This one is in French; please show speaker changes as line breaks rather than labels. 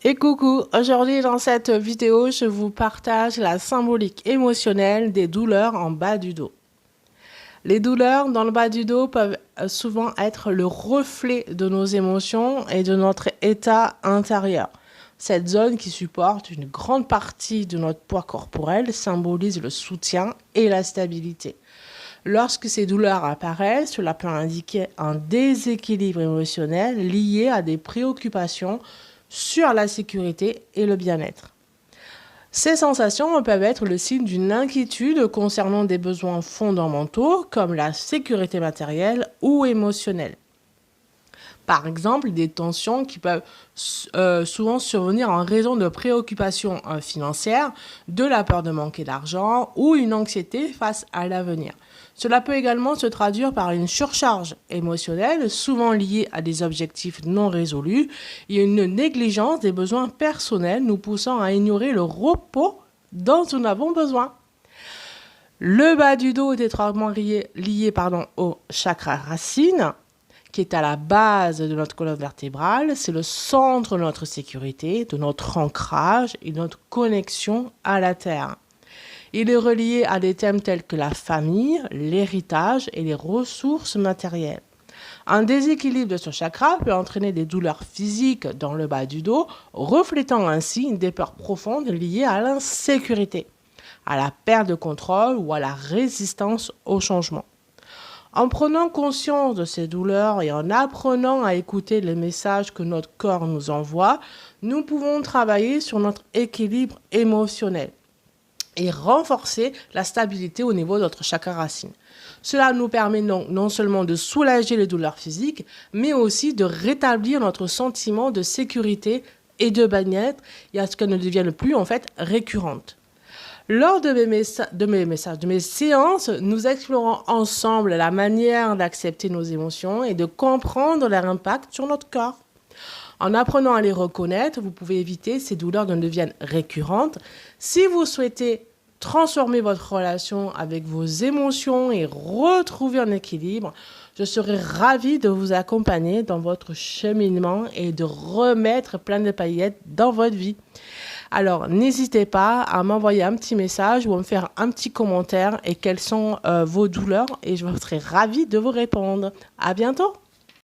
Et coucou, aujourd'hui dans cette vidéo, je vous partage la symbolique émotionnelle des douleurs en bas du dos. Les douleurs dans le bas du dos peuvent souvent être le reflet de nos émotions et de notre état intérieur. Cette zone qui supporte une grande partie de notre poids corporel symbolise le soutien et la stabilité. Lorsque ces douleurs apparaissent, cela peut indiquer un déséquilibre émotionnel lié à des préoccupations sur la sécurité et le bien-être. Ces sensations peuvent être le signe d'une inquiétude concernant des besoins fondamentaux comme la sécurité matérielle ou émotionnelle. Par exemple, des tensions qui peuvent souvent survenir en raison de préoccupations financières, de la peur de manquer d'argent ou une anxiété face à l'avenir. Cela peut également se traduire par une surcharge émotionnelle, souvent liée à des objectifs non résolus et une négligence des besoins personnels nous poussant à ignorer le repos dont nous avons besoin. Le bas du dos est étroitement lié au chakra racine, qui est à la base de notre colonne vertébrale. C'est le centre de notre sécurité, de notre ancrage et de notre connexion à la Terre. Il est relié à des thèmes tels que la famille, l'héritage et les ressources matérielles. Un déséquilibre de ce chakra peut entraîner des douleurs physiques dans le bas du dos, reflétant ainsi des peurs profondes liées à l'insécurité, à la perte de contrôle ou à la résistance au changement. En prenant conscience de ces douleurs et en apprenant à écouter les messages que notre corps nous envoie, nous pouvons travailler sur notre équilibre émotionnel et renforcer la stabilité au niveau de notre chakra racine. Cela nous permet non seulement de soulager les douleurs physiques, mais aussi de rétablir notre sentiment de sécurité et de bien-être et à ce qu'elles ne deviennent plus récurrentes. Lors de mes séances, nous explorons ensemble la manière d'accepter nos émotions et de comprendre leur impact sur notre corps. En apprenant à les reconnaître, vous pouvez éviter ces douleurs de ne deviennent récurrentes. Si vous souhaitez transformer votre relation avec vos émotions et retrouver un équilibre, je serai ravie de vous accompagner dans votre cheminement et de remettre plein de paillettes dans votre vie. Alors, n'hésitez pas à m'envoyer un petit message ou à me faire un petit commentaire et quelles sont vos douleurs et je serai ravie de vous répondre. À bientôt!